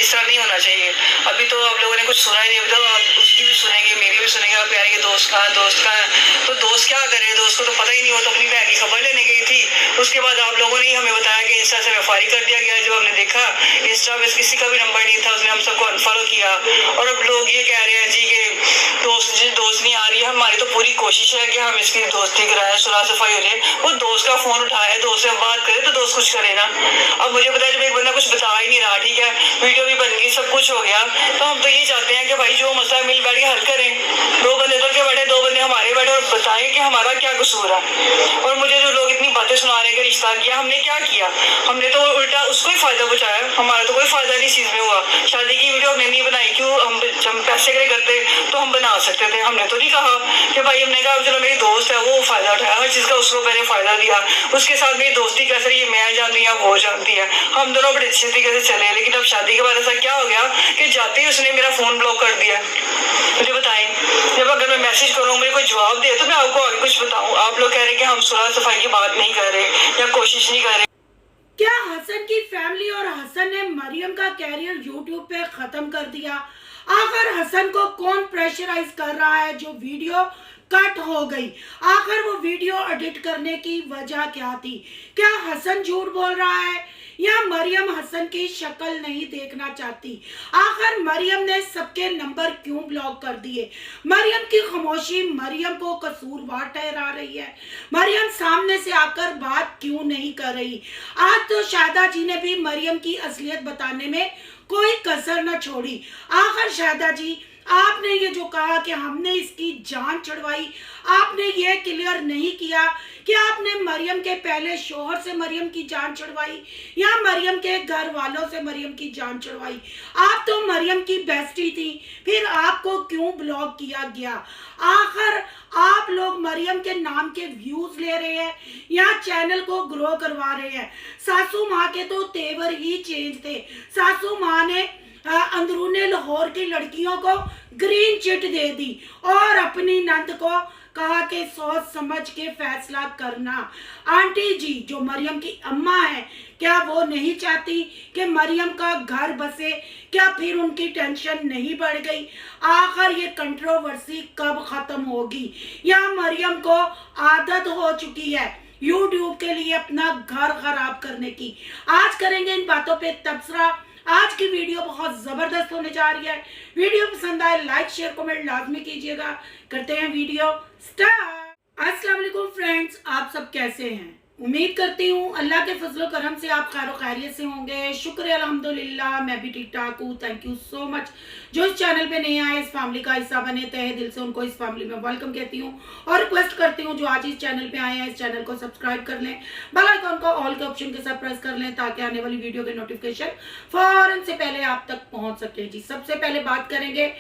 इस तरह नहीं होना चाहिए। अभी तो आप लोगों ने कुछ सुना ही नहीं, अभी तो आप उसकी भी सुनेंगे, मेरी भी सुनेंगे। आप कह रहे हैं कि दोस्त कहाँ तो दोस्त क्या करे, दोस्त को तो पता ही नहीं, वो तो अपनी बहन की खबर लेने गई थी। उसके बाद आप लोगों ने ही हमें बताया कि इंस्टा से वेरीफाई कर दिया गया। जब हमने देखा इंस्टा में किसी का भी नंबर नहीं था, उसने हम सबको अनफॉलो किया। और अब लोग ये कह रहे हैं जी कि दोस्त नहीं आ रही है। हमारी तो पूरी कोशिश है कि हम इसकी दोस्ती कराएं, सुलह सफाई हो जाए। वो दोस्त का फोन उठाए, दोस्त से बात करे तो दोस्त कुछ करे ना। अब मुझे पता है जब एक बंदा कुछ बता ही नहीं रहा, ठीक है, वीडियो भी बन गई, सब कुछ हो गया, तो हम तो ये चाहते हैं कि भाई जो मसला मिल बैठ के हल करें। दो बंदे तो के बैठे, दो बंदे हमारे बैठे और बताएं कि हमारा क्या कसूर है। और मुझे जो लोग इतनी बातें सुना रहे हैं कि रिश्ता किया, हमने क्या किया? हमने तो उल्टा उसको ही फायदा पहुंचाया। हमारा तो कोई फायदा नहीं चीज में हुआ। शादी की वीडियो हमने नहीं बनाई, क्यों? हम पैसे के लिए करते तो हम बना सकते थे। हमने तो नहीं कहा कि भाई, हमने कहा चलो मेरी दोस्त है, वो फायदा उठाया, हर चीज का उसको मैंने फायदा दिया। उसके साथ मेरी दोस्ती कैसे रही, मैं जानती है, वो जानती है, हम दोनों बड़े अच्छे तरीके से चले। लेकिन अब शादी के बाद ऐसा क्या हो गया कि जाते ही उसने मेरा फोन ब्लॉक कर दिया। मुझे बताएं, जब अगर मैं मैसेज करूँ, मेरे कोई जवाब दे तो मैं आपको आगे कुछ बताऊँ। आप लोग कह रहे हैं कि हम सुलह सफाई की बात नहीं कर रहे या कोशिश नहीं कर रहे। क्या हसन की फैमिली और हसन ने मरियम का कैरियर यूट्यूब पे खत्म कर दिया? आखिर हसन को कौन प्रेशराइज कर रहा है जो वीडियो कट हो गई? आखिर वो वीडियो एडिट करने की वजह क्या थी? क्या हसन झूठ बोल रहा है या मरियम हसन की शक्ल नहीं देखना चाहती? आखिर मरियम ने सबके नंबर क्यों ब्लॉक कर दिए? मरियम की खामोशी मरियम को कसूरवार ठहरा रही है। मरियम सामने से आकर बात क्यों नहीं कर रही? आज तो शाहिदा जी ने भी मरियम की असलियत बताने में कोई कसर न छोड़ी। आखिर शाहिदा जी, आपने ये जो कहा कि हमने इसकी जान छुड़वाई, आपने ये क्लियर नहीं किया कि आपने मरियम के पहले शोहर से मरियम की जान छुड़वाई या मरियम के घर वालों से मरियम की जान छुड़वाई। आप तो मरियम की बेस्टी थी, फिर आपको क्यों ब्लॉक किया गया? आखिर आप लोग मरियम के नाम के व्यूज ले रहे हैं या चैनल को ग्रो करवा रहे हैं? सासू माँ के तो तेवर ही चेंज थे। सासू माँ ने अंदरूने लाहौर की लड़कियों को ग्रीन चिट दे दी और अपनी नंद को कहा कि सोच समझ के फैसला करना। आंटी जी जो मरियम की अम्मा है, क्या वो नहीं चाहती कि मरियम का घर बसे? क्या फिर उनकी टेंशन नहीं बढ़ गई? आखिर ये कंट्रोवर्सी कब खत्म होगी या मरियम को आदत हो चुकी है यूट्यूब के लिए अपना घर खराब करने की? आज करेंगे इन बातों पे तबसरा। आज की वीडियो बहुत जबरदस्त होने जा रही है। वीडियो पसंद आए लाइक शेयर कमेंट लाजमी कीजिएगा। करते हैं वीडियो स्टार्ट। अस्सलाम वालेकुम फ्रेंड्स, आप सब कैसे हैं? उम्मीद करती हूँ अल्लाह के फजलो करम से आप खैर खैरियत से होंगे। शुक्र अल्हम्दुलिल्लाह, मैं भी ठीक ठाक हूँ। Thank you so much. जो इस चैनल पे नए आए, इस फैमिली का हिस्सा बने, तहे दिल से उनको इस फैमिली में वेलकम कहती हूँ और रिक्वेस्ट करती हूँ जो आज इस चैनल पे आए हैं इस चैनल को सब्सक्राइब कर लें, बेल आइकन को ऑल के ऑप्शन के साथ प्रेस कर लें ताकि आने वाली वीडियो के नोटिफिकेशन फौरन से पहले आप तक पहुंच सके। जी, सबसे पहले बात करेंगे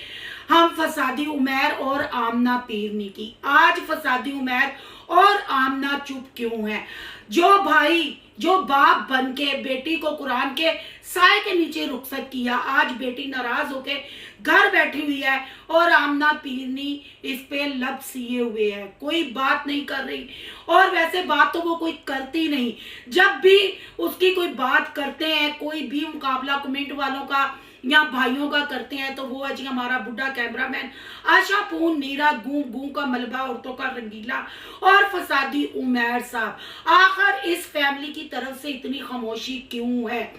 हम फसादी उमैर और आमना पीरनी की। आज फसादी उमैर और आमना चुप क्यों है? जो भाई जो बाप बन के बेटी को कुरान के साए के नीचे रुखसत किया, आज बेटी नाराज होके घर बैठी हुई है और आमना पीरनी इस पे लब सिए हुए है, कोई बात नहीं कर रही। और वैसे बात तो वो कोई करती नहीं, जब भी उसकी कोई बात करते हैं, कोई भी मुकाबला कमेंट वालों का या भाइयों का करते हैं तो वो है जी हमारा बुढ़ा कैमरामैन आशा पून नीरा गूं गूं का मलबा औरतों का रंगीला और फसादी उमैर साहब। आखिर इस फैमिली की तरफ से इतनी खामोशी क्यों है?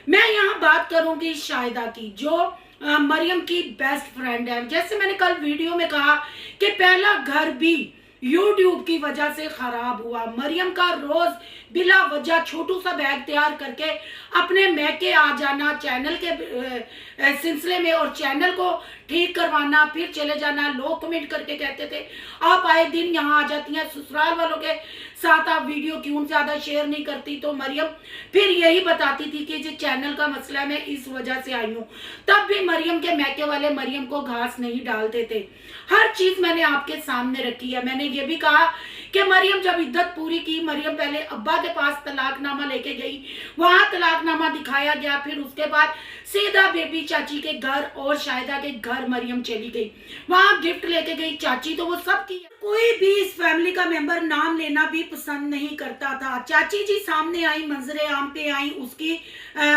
मैं यहाँ बात करूंगी शाहिदा की, जो मरियम की बेस्ट फ्रेंड है। जैसे मैंने कल वीडियो में कहा कि पहला घर भी यूट्यूब की वजह से खराब हुआ। मरियम का रोज बिला वजह छोटू सा बैग तैयार करके अपने मैके आ जाना चैनल के सिलसिले में और चैनल को ठीक करवाना, फिर चले जाना। लोग कमेंट करके कहते थे आप आए दिन यहाँ आ जाती हैं, ससुराल वालों के साथ आप वीडियो क्यों ज्यादा शेयर नहीं करती? तो मरियम फिर यही बताती थी कि जो चैनल का मसला है मैं इस वजह से आई हूँ। तब भी मरियम के मैके वाले मरियम को घास नहीं डालते थे। हर चीज मैंने आपके सामने रखी है। मैंने ये भी कहा कि मरियम जब इद्दत पूरी की, मरियम पहले अब्बा के पास तलाकनामा लेके गई, वहां तलाकनामा दिखाया गया, फिर उसके बाद सीधा बेबी चाची के घर और शाहिदा के घर मरियम चली गई, वहां गिफ्ट लेके गई चाची, तो वो सब की कोई भी इस फैमिली का मेंबर नाम लेना भी पसंद नहीं करता था। चाची जी सामने आई, मंजरे आम पे आई, उसकी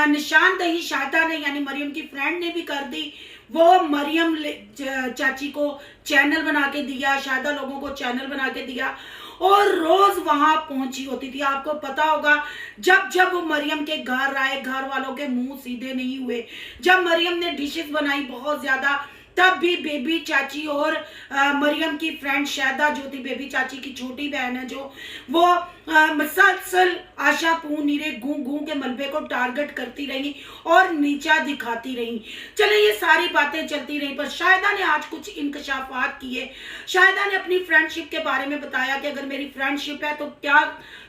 निशानदही शायदा ने यानी मरियम की फ्रेंड ने भी कर दी। वो मरियम चाची को चैनल बना के दिया, शायदा लोगों को चैनल बना के दिया और रोज वहां पहुंची होती थी। आपको पता होगा जब जब वो मरियम के घर आए, घर वालों के मुंह सीधे नहीं हुए। जब मरियम ने डिशेस बनाई बहुत ज्यादा, तब भी बेबी चाची और मरियम की फ्रेंड शायदा जो थी, बेबी चाची की छोटी बहन है जो, वो मुसलसल आशा पू नीरे गूं गूं के मलबे को टारगेट करती रही और नीचा दिखाती रही। चले ये सारी बातें चलती रही, पर शायदा ने आज कुछ इंकशाफात किए। शायदा ने अपनी फ्रेंडशिप के बारे में बताया कि अगर मेरी फ्रेंडशिप है तो क्या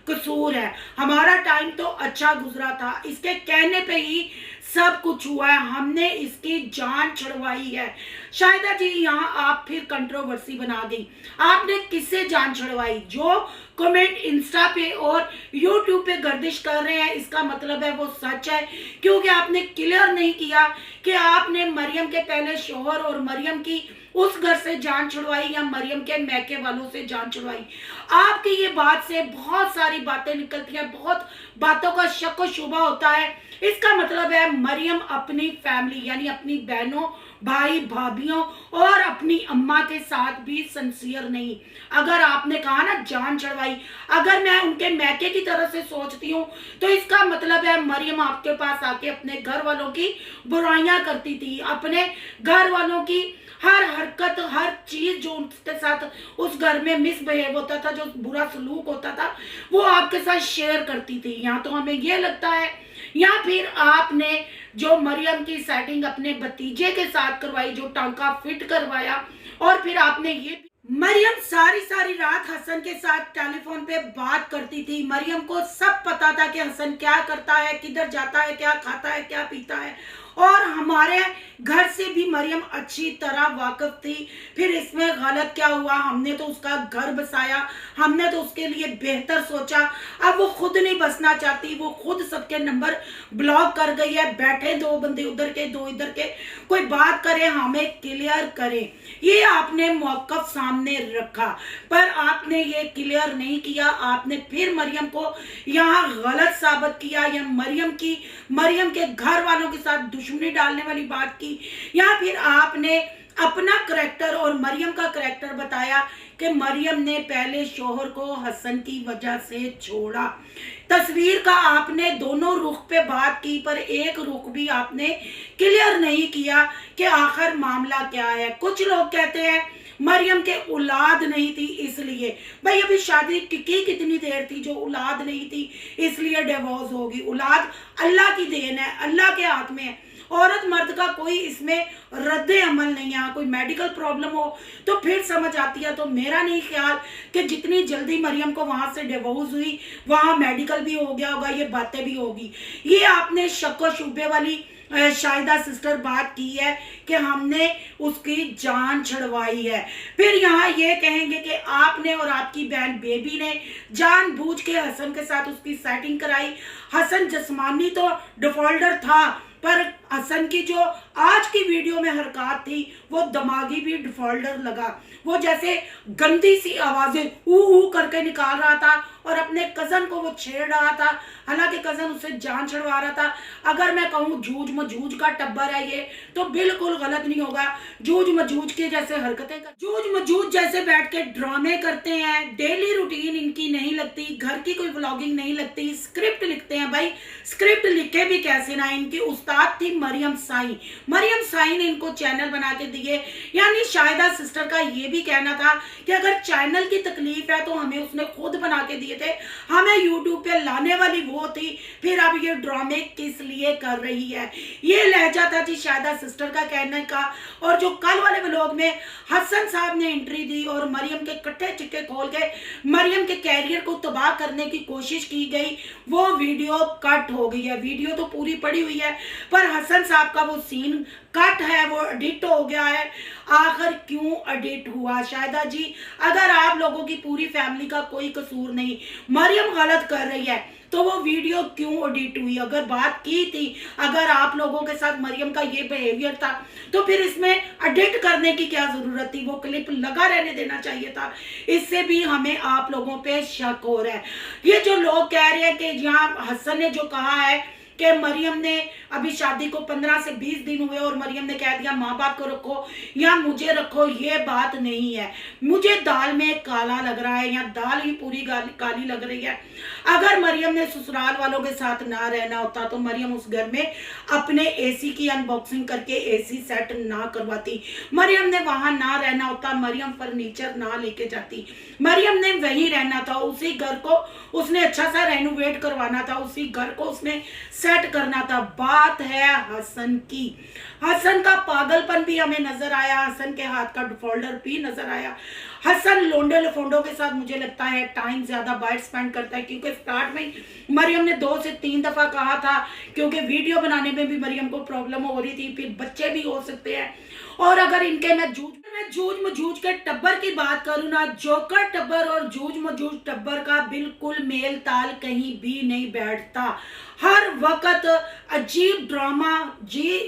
कसूर है, हमारा टाइम तो अच्छा गुजरा था, इसके कहने पे ही सब कुछ हुआ है, हमने इसकी जान छुड़वाई है। शायदा जी यहाँ आप फिर कंट्रोवर्सी बना गई। आपने किससे जान छुड़वाई? जो कमेंट इंस्टा पे और यूट्यूब पे गर्दिश कर रहे हैं, इसका मतलब है वो सच है, क्योंकि आपने क्लियर नहीं किया कि आपने मरियम के पहले शोहर और मरियम की उस घर से जान छुड़वाई या मरियम के मैके वालों से जान छुड़वाई। आपकी ये बात से बहुत सारी बातें निकलती हैं, बहुत बातों का शक व शुबा होता है। इसका मतलब है मरियम अपनी फैमिली यानी अपनी बहनों, भाई, भाभियों और अपनी अम्मा के साथ भी सिंसियर नहीं। अगर आपने कहा ना जान छुड़वाई, अगर मैं उनके मैके की तरह से सोचती हूँ तो इसका मतलब है मरियम आपके पास आके अपने घर वालों की बुराइयां करती थी, अपने घर वालों की हर हरकत, हर चीज जो उसके साथ उस घर में मिसबिहेव होता था, जो बुरा सलूक होता था, वो आपके साथ शेयर करती थी। यहाँ तो हमें ये लगता है, या फिर आपने जो मरियम की सेटिंग अपने भतीजे के साथ करवाई, जो टांका फिट करवाया, और फिर आपने ये मरियम सारी रात हसन के साथ टेलीफोन पे बात करती थी। मरियम को सब पता था कि हसन क्या करता है, किधर जाता है, क्या खाता है, क्या पीता है, और हमारे घर से भी मरियम अच्छी तरह वाकिफ थी। फिर इसमें गलत क्या हुआ? हमने तो उसका घर बसाया, हमने तो उसके लिए बेहतर सोचा। अब वो खुद नहीं बसना चाहती, वो खुद सबके नंबर ब्लॉक कर गई है। बैठे दो बंदे उधर के, दो इधर के, कोई बात करे हमें क्लियर करे, ये आपने मौकफ सामने रखा, पर आपने ये क्लियर नहीं किया। आपने फिर मरियम को यहाँ गलत साबित किया, या मरियम के घर वालों के साथ दुश्मनी डालने वाली बात की, या फिर आपने अपना करैक्टर और मरियम का करैक्टर बताया कि मरियम ने पहले शोहर को हसन की वजह से छोड़ा। तस्वीर का आपने दोनों रुख पे बात की, पर एक रुख भी आपने क्लियर नहीं किया कि आखिर मामला क्या है। कुछ लोग कहते हैं मरियम के औलाद नहीं थी इसलिए। भाई अभी शादी टिकी कितनी देर थी, जो औलाद नहीं थी इसलिए डिवोर्स होगी। औलाद अल्लाह की देन है, अल्लाह के हाथ में है। औरत मर्द का कोई इसमें रद्दे अमल नहीं है। कोई मेडिकल प्रॉब्लम हो तो फिर समझ आती है। तो मेरा नहीं ख्याल कि जितनी जल्दी मरियम को वहां से डिवोर्स हुई, वहां मेडिकल भी हो गया होगा, ये बातें भी होगी। ये आपने शक व शुबे वाली शाहिदा सिस्टर बात की है कि हमने उसकी जान छुड़वाई है। फिर यहाँ ये कहेंगे कि आपने और आपकी बहन बेबी ने जानबूझ के हसन के साथ उसकी सेटिंग कराई। हसन जिस्मानी तो डिफॉल्टर था, पर हसन की जो आज की वीडियो में हरकत थी वो दिमागी भी डिफॉल्टर लगा। वो जैसे गंदी सी आवाजें ऊ करके निकाल रहा था और अपने कजन को वो छेड़ रहा था, हालांकि कजन उससे जान छुड़वा रहा था। अगर मैं कहूँ झूठ मजूझ का टब्बर है ये, तो बिल्कुल गलत नहीं होगा। झूठ मजूझ के जैसे हरकतें झूठ मजूझ जैसे बैठ के ड्रामे करते हैं, डेली रूटीन इनकी नहीं लगती, घर की कोई व्लॉगिंग नहीं लगती, स्क्रिप्ट लिखते हैं। भाई स्क्रिप्ट लिखे भी कैसे ना, इनकी उस्ताद थी मरियम साई ने इनको चैनल बना के दिए। यानी शाहिदा सिस्टर का ये भी कहना था कि अगर चैनल की तकलीफ है तो हमें उसने खुद बना के दिए थे, हमें यूट्यूब पे लाने वाली वो थी, फिर अब ये ड्रामे किस लिए कर रही है। ये लहजा था जी शाहिदा सिस्टर का कहने का। और जो कल वाले व्लॉग में हसन साहब ने एंट्री दी और मरियम के कट्टे चिट्टे खोल के मरियम के कैरियर को तबाह करने की कोशिश की गई, वो वीडियो कट हो गई है। वीडियो तो पूरी पड़ी हुई है, पर हसन साहब का वो सीन कट है, वो एडिट हो गया है। आखिर क्यों एडिट हुआ? शाहिदा जी, अगर आप लोगों की पूरी फैमिली का कोई कसूर नहीं, मरियम गलत कर रही है, तो वो वीडियो क्यों एडिट हुई? अगर बात की थी, अगर आप लोगों के साथ मरियम का ये बिहेवियर था, तो फिर इसमें एडिट करने की क्या जरूरत थी? वो क्लिप लगा रहने देना चाहिए था। इससे भी हमें आप लोगों पे शक हो रहा है। ये जो लोग कह रहे हैं कि यहाँ हसन ने जो कहा है कि मरियम ने अभी शादी को 15 से 20 दिन हुए और मरियम ने कह दिया माँ बाप को रखो या मुझे रखो, ये बात नहीं है। मुझे दाल में काला लग रहा है, या दाल ही पूरी काली लग रही है। अगर मरियम ने ससुराल वालों के साथ ना रहना होता तो मरियम उस घर में अपने एसी की अनबॉक्सिंग करके एसी सेट ना करवाती। मरियम ने वहां ना रहना होता, मरियम फर्नीचर ना लेके जाती। मरियम ने वहीं रहना था, उसी घर को उसने अच्छा सा रेनोवेट करवाना था, उसी घर को उसने सेट करना था। बात है हसन की। हसन का पागलपन भी हमें नजर आया, हसन के हाथ का फोल्डर भी नजर आया। हसन लोंडे लफोंडों के साथ मुझे लगता है टाइम ज्यादा बाइट स्पेंड करता है, क्योंकि स्टार्ट में मरियम ने 2 से 3 दफा कहा था, क्योंकि वीडियो बनाने में भी मरियम को प्रॉब्लम हो रही थी, फिर बच्चे भी हो सकते हैं। और अगर इनके मैं जूझ मजूझ के टब्बर की बात करूँ ना, जोकर टब्बर और जूझ मजूझ टब्बर का बिल्कुल मेल ताल कहीं भी नहीं बैठता। हर वक्त अजीब ड्रामा,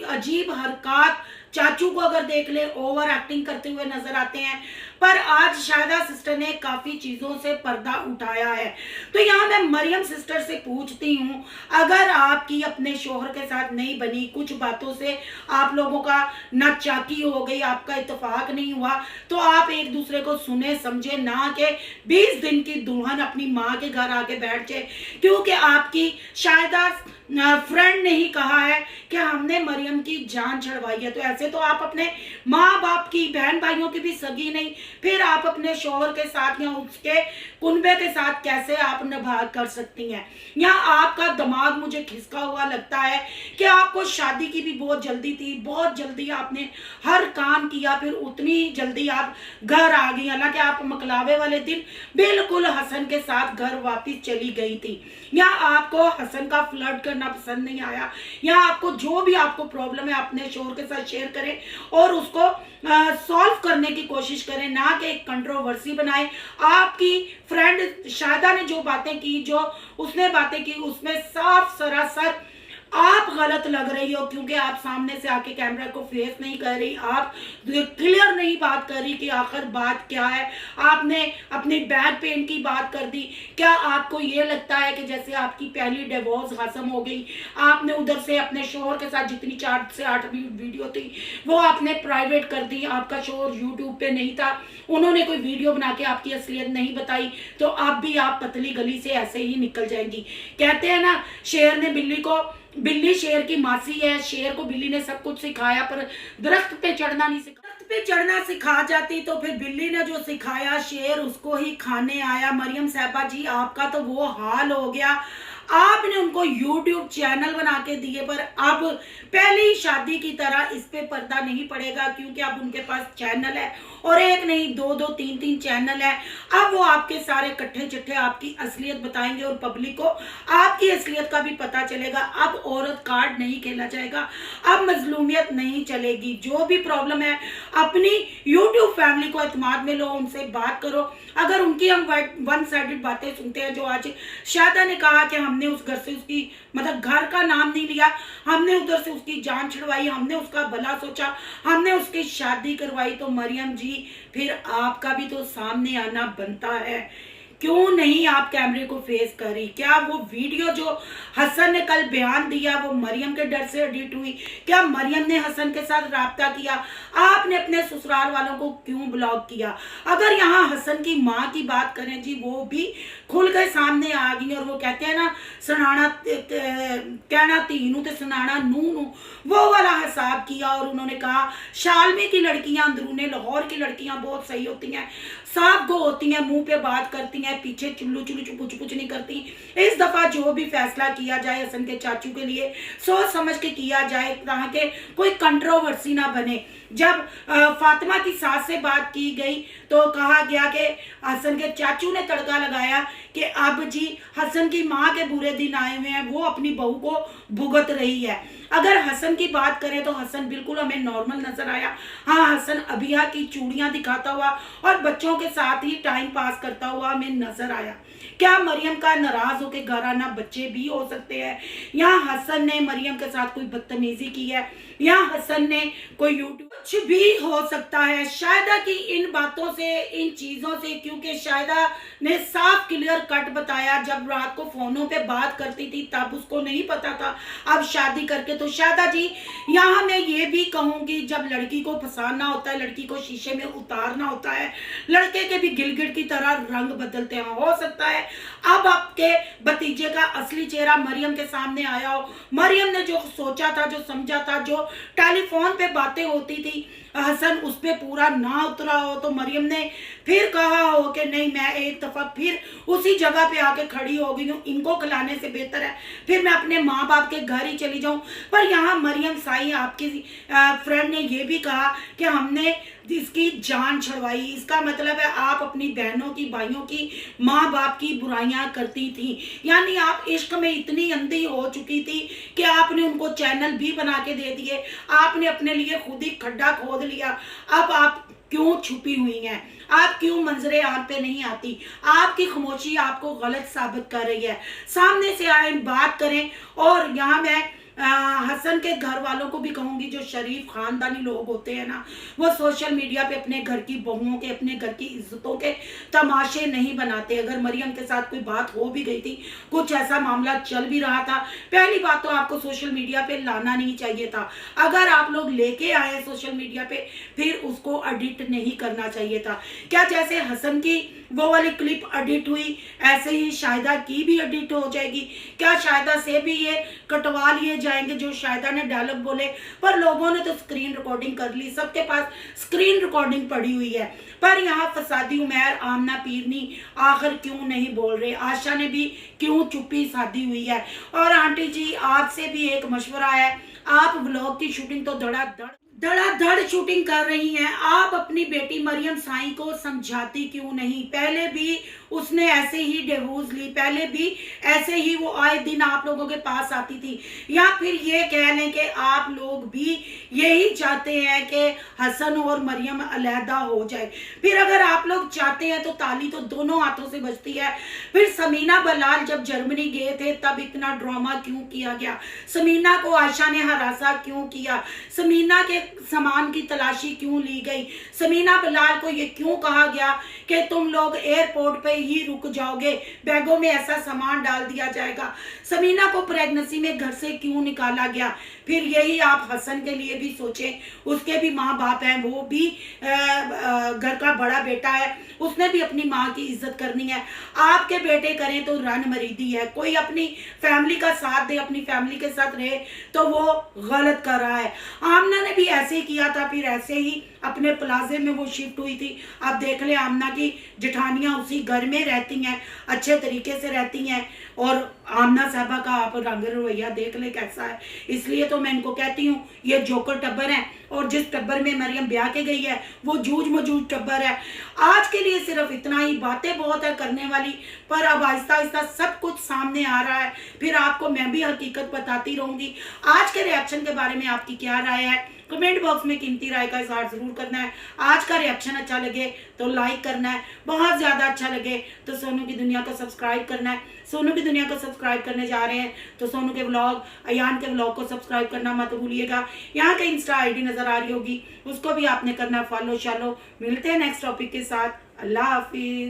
अजीब हरकत। चाचू को अगर देख ले ओवर एक्टिंग करते हुए नजर आते हैं, पर आज शायदा सिस्टर ने काफी चीजों से पर्दा उठाया है। तो यहाँ मैं मरियम सिस्टर से पूछती हूँ, अगर आपकी अपने शोहर के साथ नहीं बनी, कुछ बातों से आप लोगों का नाचाकी हो गई, आपका इत्तेफाक नहीं हुआ, तो आप एक दूसरे को सुने समझे ना कि 20 दिन की दुल्हन अपनी माँ के घर आके बैठ जाए, क्योंकि आपकी शायदा फ्रेंड ने ही कहा है कि हमने मरियम की जान छड़वाई है। तो ऐसे तो आप अपने माँ बाप की, बहन भाइयों की भी सगी नहीं, फिर आप अपने शोहर के साथ या उसके कुनबे के साथ कैसे आप निभा कर सकती हैं? यहाँ आपका दिमाग मुझे खिसका हुआ लगता है कि आपको शादी की भी बहुत जल्दी थी, बहुत जल्दी आपने हर काम किया, फिर उतनी ही जल्दी आप घर आ गई। हालांकि आप मकलावे वाले दिन बिल्कुल हसन के साथ घर वापिस चली गई थी। यहाँ आपको हसन का फ्लर्ट करना पसंद नहीं आया। यहाँ आपको जो भी आपको प्रॉब्लम है अपने शोहर के साथ शेयर करें और उसको सॉल्व करने की कोशिश करें, ना कि एक कंट्रोवर्सी बनाए। आपकी फ्रेंड शायदा ने जो बातें की, जो उसने बातें की, उसमें साफ सरासर आप गलत लग रही हो, क्योंकि आप सामने से आके कैमरा को फेस नहीं कर रही, आप क्लियर नहीं बात कर रही कि आखिर बात क्या है। आपने अपनी बैक पेन की बात कर दी। क्या आपको ये लगता है कि जैसे आपकी पहली डिवोर्स खत्म हो गई, आपने उधर से अपने शोहर के साथ जितनी 4 से 8 वीडियो थी वो आपने प्राइवेट कर दी? आपका शोहर यूट्यूब पे नहीं था, उन्होंने कोई वीडियो बना के आपकी असलियत नहीं बताई, तो अब भी आप पतली गली से ऐसे ही निकल जाएंगी। कहते हैं ना, शेर ने बिल्ली शेर की मासी है, शेर को बिल्ली ने सब कुछ सिखाया पर दरख्त पे चढ़ना नहीं सिखाया। दरख्त पे चढ़ना सिखा जाती तो फिर बिल्ली ने जो सिखाया शेर उसको ही खाने आया। मरियम साहबा जी, आपका तो वो हाल हो गया। आपने उनको YouTube चैनल बना के दिए, पर अब पहली शादी की तरह इस पे पर्दा नहीं पड़ेगा, क्योंकि अब उनके पास चैनल है, और एक नहीं 2-2 3-3 चैनल है। अब वो आपके सारे कट्ठे चिट्ठे आपकी असलियत बताएंगे और पब्लिक को आपकी असलियत का भी पता चलेगा। अब औरत कार्ड नहीं खेला जाएगा, अब मजलूमियत नहीं चलेगी। जो भी प्रॉब्लम है अपनी YouTube फैमिली को एतमाद में लो, उनसे बात करो। अगर उनकी हम वन साइडेड बातें सुनते हैं, जो आज शायदा ने कहा कि हमने उस घर से उसकी मतलब घर का नाम नहीं लिया, हमने उधर से उसकी जान छुड़वाई, हमने उसका भला सोचा, हमने उसकी शादी करवाई, तो मरियम जी फिर आपका भी तो सामने आना बनता है। क्यों नहीं आप कैमरे को फेस करी? क्या वो वीडियो जो हसन ने कल बयान दिया वो मरियम के डर से एडिट हुई? क्या मरियम ने हसन के साथ राब्ता किया? आपने अपने ससुराल वालों को क्यों ब्लॉक किया? अगर यहाँ हसन की माँ की बात करें जी, वो भी खुल के सामने आ गई, और वो कहते हैं ना, सनाना कहना तीनू ते सनाना नू, वो वाला हिसाब किया। और उन्होंने कहा शालमी की लड़कियां, अंदरूने लाहौर की लड़कियां बहुत सही होती हैं, साफ गो होती हैं, मुंह पे बात करती हैं, पीछे चुल्लू चुपुच नहीं करती। इस दफा जो भी फैसला किया जाए हसन के चाचू के लिए सोच समझ के किया जाए, ताकि कोई कंट्रोवर्सी ना बने। जब फातिमा की सास से बात की गई तो कहा गया कि हसन के चाचू ने तड़का लगाया कि अब जी हसन की माँ के बुरे दिन आए हुए हैं, वो अपनी बहू को भुगत रही है। अगर हसन की बात करें तो हसन बिल्कुल हमें नॉर्मल नजर आया। हाँ, हसन अबिया की चूड़ियां दिखाता हुआ और बच्चों के साथ ही टाइम पास करता हुआ हमें नजर आया। क्या मरियम का नाराज होकर घर आना बच्चे भी हो सकते हैं, या हसन ने मरियम के साथ कोई बदतमीजी की है, या हसन ने कोई यूट्यूब, कुछ भी हो सकता है। शायदा की इन बातों से, इन चीजों से, क्योंकि शायदा ने साफ क्लियर कट बताया, जब रात को फोनों पे बात करती थी तब उसको नहीं पता था, अब शादी करके। तो शायदा जी यहाँ मैं ये भी कहूंगी, जब लड़की को फंसाना होता है, लड़की को शीशे में उतारना होता है, लड़के के भी गिलगिट की तरह रंग बदलते हैं। हो सकता है अब आपके भतीजे का असली चेहरा मरियम के सामने आया हो, मरियम ने जो सोचा था, जो समझा था, जो टेलीफोन पे बातें होती थी, हसन उस पे पूरा ना उतरा हो, तो मरियम ने फिर कहा हो कि नहीं, मैं एक दफा फिर उसी जगह पे आके खड़ी हो गई हूँ, इनको खिलाने से बेहतर है फिर मैं अपने माँ बाप के घर ही चली जाऊं। पर यहाँ मरियम साई आपकी फ्रेंड ने ये भी कहा कि हमने इसकी जान छुड़वाई, इसका मतलब है आप अपनी बहनों की, भाइयों की, माँ बाप की बुराइयां करती थी, यानी आप इश्क में इतनी अंधी हो चुकी थी कि आपने उनको चैनल भी बना के दे दिए, आपने अपने लिए खुद ही खड्डा खोद लिया। अब आप क्यों छुपी हुई हैं, आप क्यों मंजरे आम पे नहीं आती, आपकी खामोशी आपको गलत साबित कर रही है। सामने से आए, बात करें। और यहाँ मैं हसन के घर वालों को भी कहूंगी, जो शरीफ खानदानी लोग होते हैं ना, वो सोशल मीडिया पे अपने घर की बहुओं के, अपने घर की इज्जतों के तमाशे नहीं बनाते। अगर मरियम के साथ कोई बात हो भी गई थी, कुछ ऐसा मामला चल भी रहा था, पहली बात तो आपको सोशल मीडिया पे लाना नहीं चाहिए था। अगर आप लोग लेके आए सोशल मीडिया पे, फिर उसको एडिट नहीं करना चाहिए था। क्या जैसे हसन की वो वाली क्लिप एडिट हुई, ऐसे ही शाहिदा की भी एडिट हो जाएगी? क्या शाहिदा से भी ये कटवा लिए जाएंगे जो शाहिदा ने डायलॉग बोले? पर लोगों ने तो स्क्रीन रिकॉर्डिंग कर ली, सबके पास स्क्रीन रिकॉर्डिंग पड़ी हुई है। पर यहाँ फसादी उमैर, आमना पीरनी आखिर क्यों नहीं बोल रहे? आशा ने भी क्यों चुप्पी साधी हुई है? और आंटी जी आपसे भी एक मशवरा है, आप व्लॉग की शूटिंग तो धड़ाधड़ शूटिंग कर रही हैं, आप अपनी बेटी मरियम साई को समझाती क्यों नहीं? पहले भी उसने ऐसे ही डिवोर्स ली, पहले भी ऐसे ही वो आए दिन आप लोगों के पास आती थी। या फिर ये कह लें कि आप लोग भी यही चाहते हैं कि हसन और मरियम अलहदा हो जाए। फिर अगर आप लोग चाहते हैं तो ताली तो दोनों हाथों से बजती है। फिर समीना बलाल जब जर्मनी गए थे तब इतना ड्रामा क्यों किया गया? समीना को आयशा ने हरासा क्यों किया? समीना के सामान की तलाशी क्यों ली गई? समीना बलाल को ये क्यों कहा गया कि तुम लोग एयरपोर्ट पे ही रुक जाओगे, बैगों में ऐसा सामान डाल दिया जाएगा? समीना को प्रेगनेंसी में घर से क्यों निकाला गया? फिर यही आप हसन के लिए भी सोचें, उसके भी माँ बाप हैं, वो भी घर का बड़ा बेटा है, उसने भी अपनी माँ की इज्जत करनी है। आपके बेटे करें तो रन मरीदी है, कोई अपनी फैमिली का साथ दे, अपनी फैमिली के साथ रहे तो वो गलत कर रहा है। आमना ने भी ऐसे ही किया था, फिर ऐसे ही अपने प्लाजे में वो शिफ्ट हुई थी। अब देख ले आमना की जेठानियां उसी घर में रहती हैं, अच्छे तरीके से रहती हैं, और आमना साहबा का आप रंग रवैया देख ले कैसा है। इसलिए तो मैं इनको कहती हूँ ये जोकर टब्बर है, और जिस टब्बर में मरियम ब्याह के गई है वो जूझ मजूझ टब्बर है। आज के लिए सिर्फ इतना ही, बातें बहुत है करने वाली, पर अब आहिस्ता आहिस्ता सब कुछ सामने आ रहा है, फिर आपको मैं भी हकीकत बताती रहूंगी। आज के रिएक्शन के बारे में आपकी क्या राय है? कमेंट बॉक्स में कीमती राय का इजहार जरूर करना है। आज का रिएक्शन अच्छा लगे तो लाइक करना है, बहुत ज़्यादा अच्छा लगे तो सोनू की दुनिया को सब्सक्राइब करना है। सोनू की दुनिया को सब्सक्राइब करने जा रहे हैं तो सोनू के व्लॉग, अयान के व्लॉग को सब्सक्राइब करना मत भूलिएगा। यहाँ के इंस्टा आईडी नज़र आ रही होगी, उसको भी आपने करना फॉलो शालो। मिलते हैं नेक्स्ट टॉपिक के साथ। अल्लाह हाफिज़।